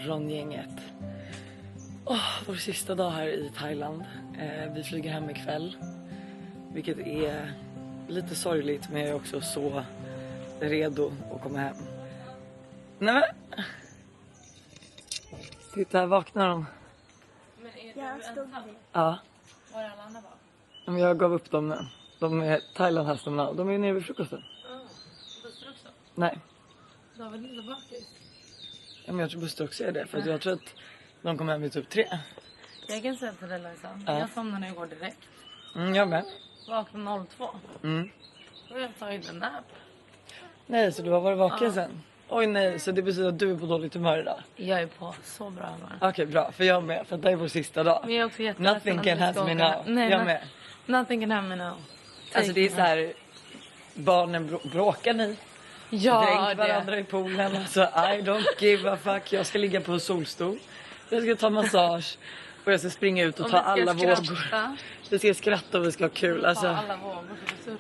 från gänget. Vår sista dag här i Thailand. Vi flyger hem ikväll. Vilket är lite sorgligt, men jag är också så redo att komma hem. Nej men. Titta, här vaknar de. Men är det Ja. Var är alla andra var? Men jag gav upp dem nu. De är Thailand-hästarna. De är nere vid frukosten. Buster också? Nej. Du har väl inte bakis? Ja, men jag tror Buster också är det. För att jag tror att de kommer hem vid typ 3. Jag kan säga till dig, Lojsan. Ja. Jag somnade igår direkt. Jag med. Vaknade 02. Då har jag tagit en nap. Nej, så du har varit vaken sen? Oj nej, så det betyder att du är på dåligt humör idag? Jag är på så bra humör. Okej, bra. För jag med. För det är vår sista dag. Men jag är också jätteledsen Nothing att can vi ska happen me åka. now. Nej, Jag med. Nothing can happen me now. Alltså det är så här. Barnen bråkar ni. Ja, Dränk varandra i poolen. Alltså I don't give a fuck. Jag ska ligga på solstol. Jag ska ta massage. Och jag ska springa ut och ta alla vågor. Vi ska skratta och vi ska ha kul. Alltså. Alla vågor för att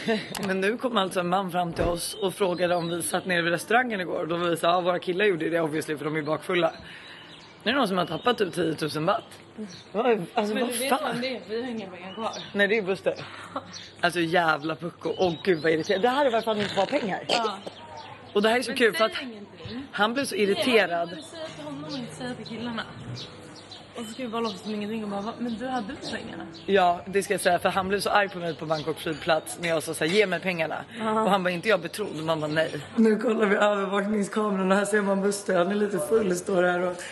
surfa. Men nu kom alltså en man fram till oss och frågade om vi satt nere vid restaurangen igår. Då var vi så här, våra killar gjorde det obviously för de är bakfulla. Nu är det någon som har tappat typ 10 000 baht. Alltså Men vad du vet fan? vem det är? Vi har inga pengar kvar. Nej, det är Buster. Alltså jävla pucko. Åh gud vad irriterande. Det här är varför han inte har pengar. Ja. Och det här är så kul för att ingenting. han blev så irriterad. Jag vill säga till honom och inte säga till killarna. Och så ska vi bara låtsas som ingenting och bara, men du hade inte pengarna. Ja, det ska jag säga. För han blev så arg på mig på Bangkok flygplats när jag sa så här, ge mig pengarna. Och han bara, inte jag betrodd. Och man bara, nej. Nu kollar vi övervakningskameran och här ser man Buster. Han är lite full, står här och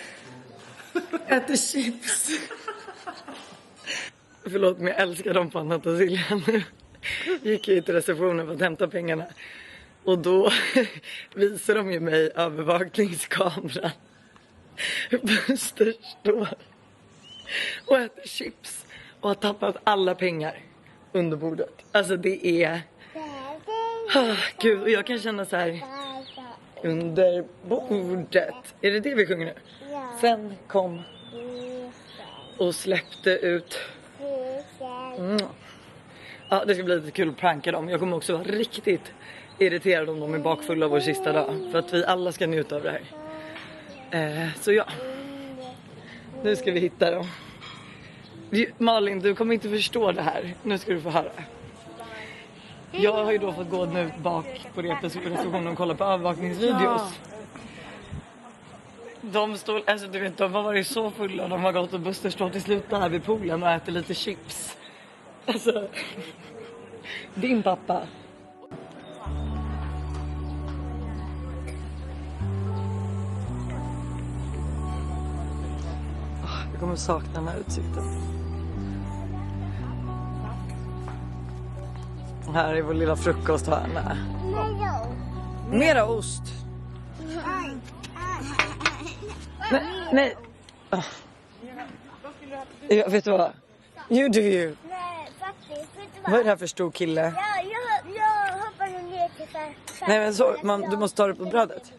äter chips. Förlåt, men jag älskar dem på Anna Silja nu. Gick jag till receptionen för att hämta pengarna. Och då visar de ju mig övervakningskameran. Buster står och äter chips och har tappat alla pengar under bordet. Alltså det är... Gud, och jag kan känna så här... Under bordet. Är det vi sjunger nu? Sen kom och släppte ut... Ja, det ska bli lite kul att pranka dem. Jag kommer också vara riktigt irriterad om de är bakfulla vår sista dag. För att vi alla ska njuta av det här. Så ja. Nu ska vi hitta dem. Malin, du kommer inte förstå det här. Nu ska du få höra. Jag har ju då fått gå nu bak på receptionen och kolla på övervakningsvideos. Ja. De står, alltså du vet, de har varit så fulla. De har gått och Buster står till slut här vid poolen och äter lite chips. Alltså, din pappa. Jag kommer sakna den här utsikten. Här är vår lilla frukosthörna. Mera ost. Nej. Jag vet du vad? You do you. Nej, faktiskt. Vad är det här för stor kille? Ja, jag hoppar ner till färg. Nej men så, du måste ta det på brödet.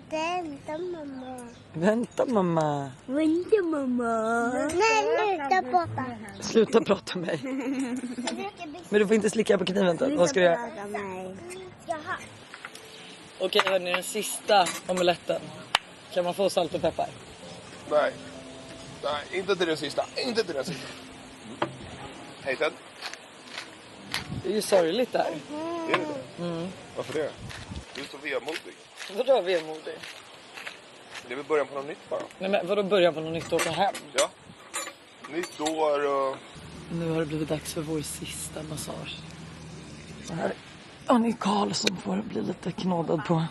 Vänta mamma. Vänta mamma. Vänta mamma. Nej, sluta prata. Sluta prata med mig. Men du får inte slicka på kniven. Vad ska du göra? Jaha. Okej hörni, den sista omeletten. Kan man få salt och peppar? Nej, inte till den sista. Inte till den sista. Hej Ted. Det är ju sorgligt där. Är det det? Varför det? Du är så vemodig. Vadå vemodig? Det är väl början på något nytt bara. Nej men vadå början på något nytt åka hem? Ja. Nytt år och... Nu har det blivit dags för vår sista massage. Så här är Annie Karl som får bli lite knådad på.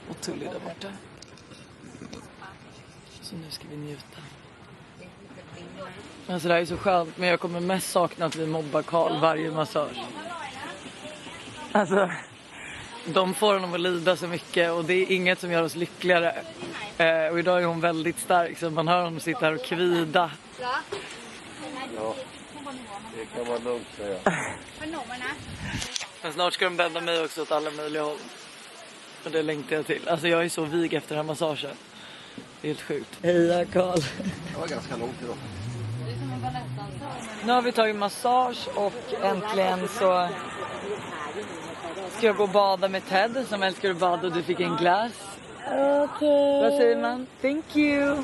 Och Tully där borta. Så nu ska vi njuta. Alltså det här är så skönt, men jag kommer mest sakna att vi mobbar Karl varje massage. Alltså, de får honom att lida så mycket och det är inget som gör oss lyckligare. Och idag är hon väldigt stark så man hör honom sitta här och kvida. Ja, det kan man lugnt säga. Men snart ska de bända mig också åt alla möjliga håll. Och det längtar jag till. Alltså jag är så vig efter den här massagen. Det är helt sjukt. Heja Karl. Det var ganska långt idag. Nu har vi tagit massage och äntligen så ska jag gå och bada med Ted som älskar att bada och du fick en glass. Okej. Vad säger man? Thank you.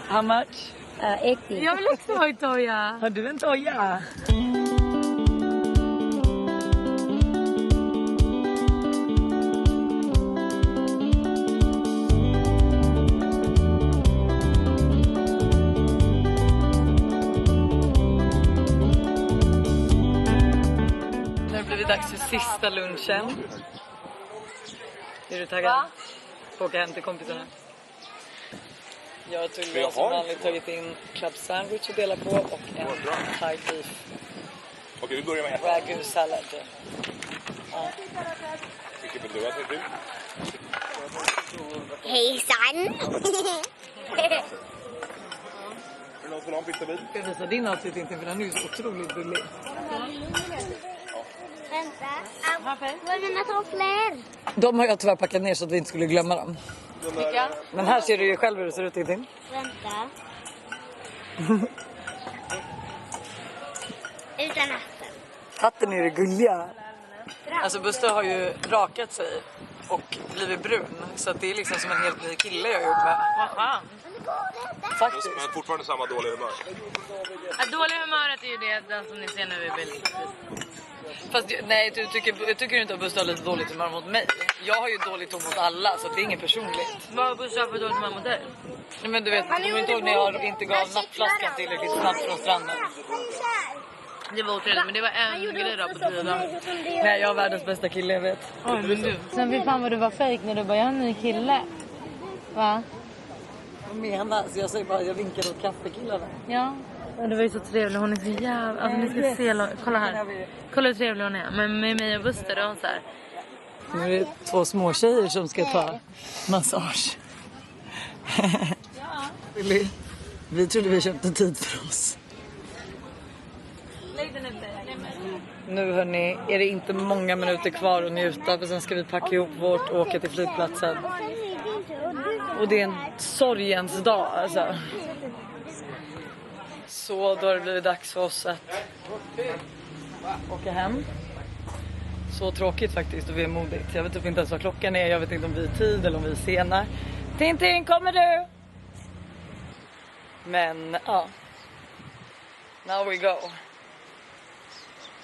How much? 80. Jag vill också ha en toja. Har du en toja? Nu blir det dags för sista lunchen. Är du taggad? Va? Få åka hem till kompisarna. Jag och Tullia har som vanligt tagit in club sandwich att dela på och en thai beef Okej, vi börjar med ett. ragu sallad. Vilket vill du ha till? Hejsan. Är det någon som har en pizzabit? Jag ska visa din outfit inte för den är ju så otroligt billig. Vänta. Var är mina tofflor? De har jag tyvärr packat ner så att vi inte skulle glömma dem. Vilka? Men här ser du ju själv hur det ser ut, Tintin. Vänta. Utan hatten. Hatten är det gulliga. Alltså Buster har ju rakat sig och blivit brun. Så att det är liksom som en helt ny kille jag har gjort med. Vad fan. Faktiskt. Men fortfarande samma dåliga humör. Dåliga humöret är ju det den som ni ser nu i bild. Fast nej, jag tycker inte att Buster har lite dåligt humör mot mig. Jag har ju dåligt humör mot alla så det är inget personligt. Vad har Buster för dåligt humör mot dig? Nej, men du vet, kommer inte ihåg när jag inte gav nappflaskan tillräckligt snabbt från stranden? Det var otrevligt, men det var en grej då på 10 dagar. Nej, jag är världens bästa kille, jag vet. Oj, men du. Sen fy fan vad du var fake när du bara, jag har en ny kille. Va? Vad menas? Jag säger bara, jag vinkar åt kaffekillarna. Ja. Och det var ju så trevlig, hon är så jävla... Alltså ni ska se, kolla här. Kolla hur trevlig hon är. Men med mig och Buster, då är hon så här. Nu är det 2 små tjejer som ska ta massage. Vi trodde vi köpte tid för oss. Nu hörni, är det inte många minuter kvar att njuta. För sen ska vi packa ihop vårt och åka till flygplatsen. Och det är en sorgens dag alltså. Så då har det blivit dags för oss att åka hem. Så tråkigt faktiskt och vemodigt. Jag vet typ inte ens vad klockan är. Jag vet inte om vi är tid eller om vi är sena. Tintin, kommer du? Men ja. Now we go.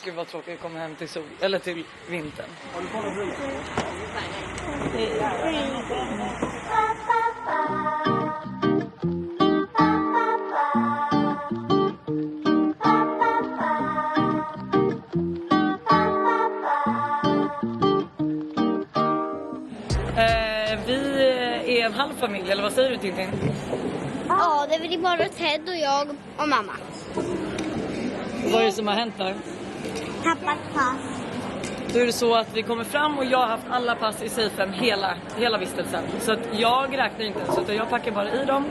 Gud vad tråkigt att komma hem till sol. Eller till vintern. Vi är en halv familj, eller vad säger du Tintin? Ja, det är bara Ted och jag och mamma. Vad är det som har hänt där? Tappat pass. Då är det så att vi kommer fram och jag har haft alla pass i safen hela vistelsen. Så att jag räknar inte ens utan jag packar bara i dem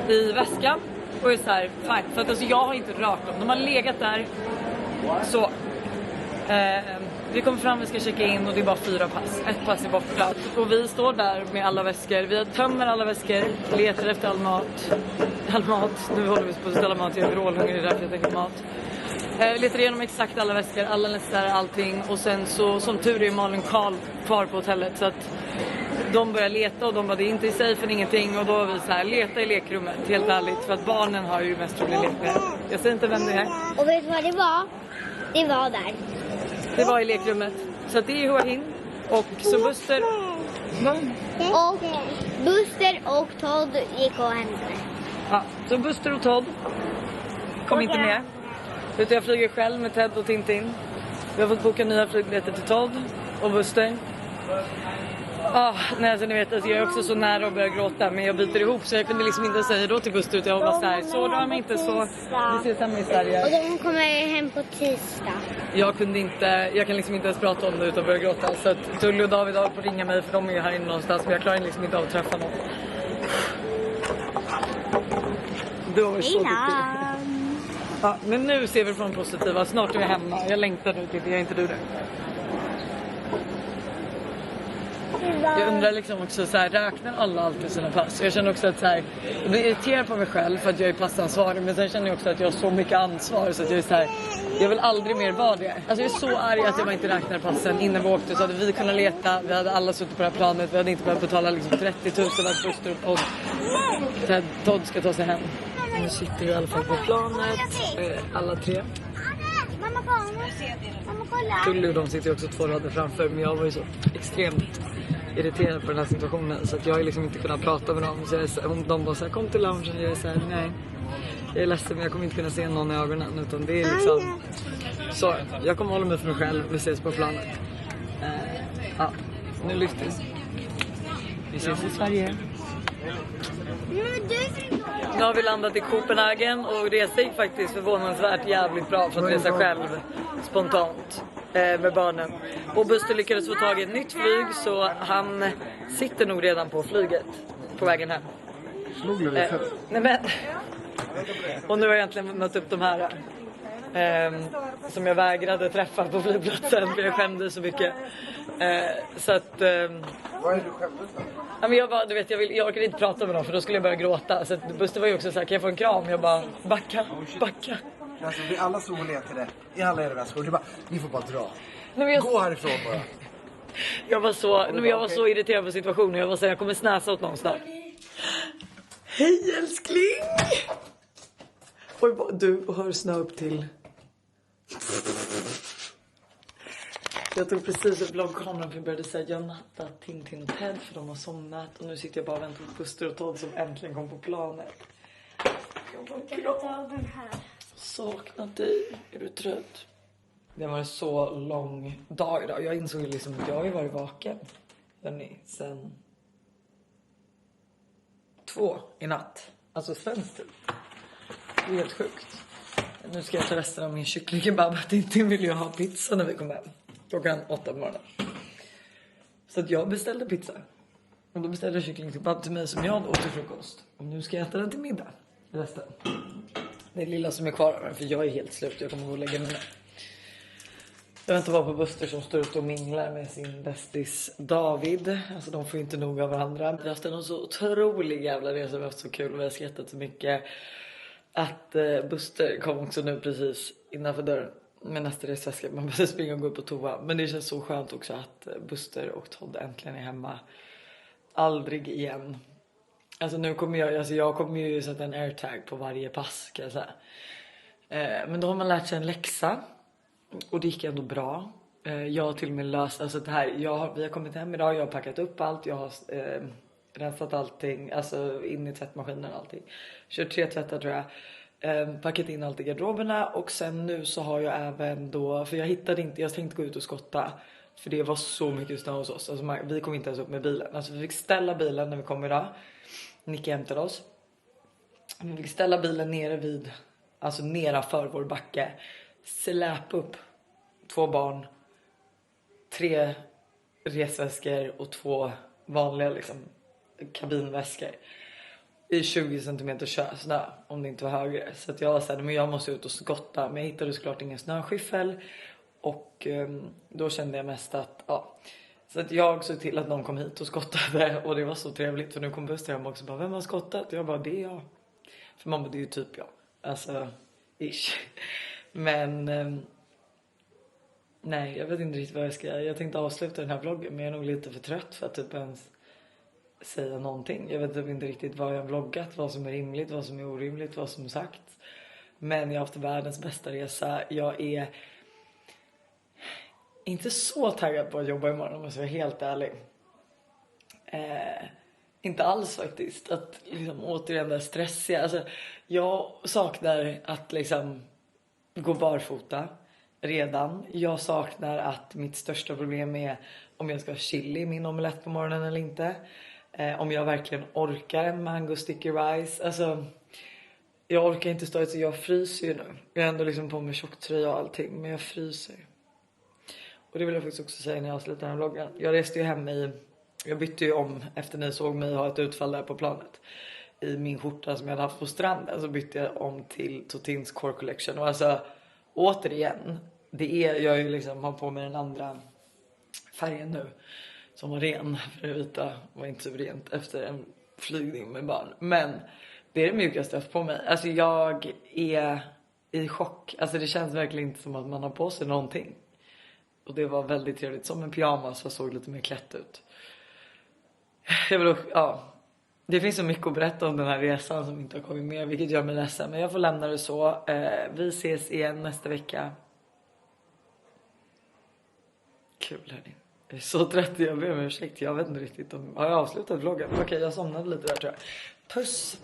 i väskan och är så här, fine. För att alltså, jag har inte rört dem. De har legat där. Så vi kommer fram, vi ska checka in och det är bara 4 pass. 1 pass är borta. Och vi står där med alla väskor. Vi tömmer alla väskor, letar efter all mat. Nu håller vi på att ställa mat, jag är vrålhungrig därför jag tänker mat. Letar igenom exakt alla väskor, alla lästar allting. Och sen så, som tur är Malin Karl kvar på hotellet. Så att de börjar leta och de bara, det är inte i safen ingenting. Och då var vi så här, leta i lekrummet, helt ärligt. För att barnen har ju mest rolig lek med. Jag säger inte vem det är. Och vet du vad det var? Det var där. Det var i lekrummet. Så att det är Joaquin. Och så Buster. Och Buster och Todd gick och hämtade. Ja, så Buster och Todd kom inte med. Utan jag flyger själv med Ted och Tintin. Vi har fått boka nya flygbiljetter till Todd och Buster. Nej, alltså ni vet, alltså, jag är också så nära att börja gråta. Men jag biter ihop så jag kunde liksom inte säga då till Buster. Utan jag var så här, så rör mig inte så. Vi ses hemma i Sverige. Och de kommer hem på tisdag. Jag kan liksom inte ens prata om det utan börja gråta. Så att Tully och David har på ringa mig för de är ju här inne någonstans. Men jag klarar liksom inte av att träffa någon. Det var så viktigt. Ja, men nu ser vi från positiva. Snart är vi hemma. Jag längtar nu till det. Är inte du det? Jag undrar liksom också så här, räknar alla alltid sina pass? Jag känner också att så här, jag blir irriterad på mig själv för att jag är passansvarig. Men sen känner jag också att jag har så mycket ansvar så att jag är så här, Jag vill aldrig mer vara det. Alltså jag är så arg att jag inte räknar passen innan vi åkte. Så hade vi kunnat leta, vi hade alla suttit på det här planet. Vi hade inte behövt betala liksom 30 000 att Buster och Todd ska ta sig hem. Nu sitter vi i alla fall på planet, alla tre. Mamma kolla. Tully och de sitter ju också 2 rader framför. Men jag var ju så extremt irriterad på den här situationen. Så att jag har liksom inte kunnat prata med dem. Så jag är så, de bara såhär, kom till loungen. Jag är såhär, nej. Jag är ledsen men jag kommer inte kunna se någon i ögonen. Utan det är liksom... Så jag kommer hålla mig för mig själv. Vi ses på planet. Ja, nu lyfter vi. Vi ses i Sverige. Nu har vi landat i Copenhagen och resa gick faktiskt förvånansvärt jävligt bra för att resa själv spontant med barnen. Och Buster lyckades få tag i ett nytt flyg så han sitter nog redan på flyget på vägen hem. Nej men. Och nu har jag egentligen mött upp de här som jag vägrade träffa på flygplatsen för jag skämde så mycket. Så att... Vad är du skämdes för? Ja, men jag bara, du vet, jag orkade inte prata med dem för då skulle jag börja gråta. Så att Buster var ju också så här, kan jag få en kram? Jag bara, backa. Alltså vi alla såg ner till det. I alla era väskor. Det bara, ni får bara dra. Nej, Gå härifrån bara. Jag var så irriterad på situationen. Jag var så här, jag kommer snäsa åt någon snart. Hej älskling! Oj, du har snö upp till. Jag tog precis upp vloggkameran för jag började säga jag nattat Tintin och Ted för de har somnat. Och nu sitter jag bara och väntar på Buster och Todd som äntligen kom på planet. Jag var glad. Saknat dig. Är du trött? Det var en så lång dag idag. Jag insåg liksom att jag har ju varit vaken. Hörrni, sen 2 i natt. Alltså svensk tid. Det är helt sjukt. Nu ska jag ta resten av min kycklingbab. Tintin vill ju ha pizza när vi kommer hem. Klockan 8 på morgonen. Så att jag beställde pizza. Och då beställde jag kycklingkebab till mig som jag åt till frukost. Och nu ska jag äta den till middag. Resten. Det är lilla som är kvar av den. För jag är helt slut. Jag kommer gå och lägga mig. Jag väntar bara på Buster som står ute och minglar med sin bästis David. Alltså de får inte nog av varandra. Vi har haft en så otrolig jävla resa. Vi har haft så kul och vi har skrattat så mycket. Att Buster kom också nu precis innanför dörren. Med nästa resväska. Man behöver springa och gå upp på toa. Men det känns så skönt också att Buster och Todd äntligen är hemma. Aldrig igen. Alltså nu kommer jag kommer ju sätta en airtag på varje pass kan jag säga. Men då har man lärt sig en läxa. Och det gick ändå bra. Jag har till och med löst alltså det här. Vi har kommit hem idag. Jag har packat upp allt. Jag har rensat allting. Alltså in i tvättmaskinen och allting. Kört 3 tvättar tror jag. Packat in allt i garderoberna. Och sen nu så har jag även då. För jag tänkte gå ut och skotta. För det var så mycket snö hos oss. Alltså vi kom inte ens upp med bilen. Alltså vi fick ställa bilen när vi kom idag. Nicky hämtade oss. Vi fick ställa bilen nere vid. Alltså nere för vår backe. Släp upp 2 barn. 3 resväskor och 2 vanliga liksom kabinväskor. I 20 cm snö om det inte var högre. Så att jag var såhär, men jag måste ut och skotta. Men jag hittade såklart ingen snöskyffel. Och då kände jag mest att så att jag såg till att någon kom hit och skottade. Och det var så trevligt. För nu kom Buster hem också bara, vem har skottat? Jag bara, det är jag. För mamma, det är ju typ jag. Alltså, ish. Men nej, jag vet inte riktigt vad jag ska göra. Jag tänkte avsluta den här vloggen. Men jag är nog lite för trött för att typ ens säga någonting. Jag vet typ inte riktigt vad jag har vloggat. Vad som är rimligt, vad som är orimligt, vad som är sagt. Men jag har haft världens bästa resa. Jag är inte så taggad på att jobba imorgon om jag ska vara helt ärlig. Inte alls faktiskt. Att liksom återigen där stressiga. Alltså, jag saknar att liksom gå barfota redan. Jag saknar att mitt största problem är om jag ska ha chili i min omelett på morgonen eller inte. Om jag verkligen orkar en mango sticky rice. Alltså, jag orkar inte stå ut så jag fryser ju nu. Jag är ändå liksom på med tjocktröja och allting. Men jag fryser. Och det vill jag faktiskt också säga när jag avslutar den här vloggen. Jag reste ju hem jag bytte ju om efter ni såg mig ha ett utfall där på planet. I min skjorta som jag hade haft på stranden så bytte jag om till Totins Core Collection. Och alltså återigen, jag ju liksom har på mig den andra färgen nu. Som var ren, för det vita var inte så rent efter en flygning med barn. Men det är det mjukaste jag haft på mig. Alltså jag är i chock. Alltså det känns verkligen inte som att man har på sig någonting. Och det var väldigt trevligt. Som en pyjamas och såg lite mer klätt ut. Jag vill det finns så mycket att berätta om den här resan som inte har kommit med, vilket gör mig ledsen. Men jag får lämna det så. Vi ses igen nästa vecka. Kul hörni. Jag är så trött, jag ber om ursäkt. Jag vet inte riktigt om... Har jag avslutat vloggen? Okej, jag somnade lite där tror jag. Puss!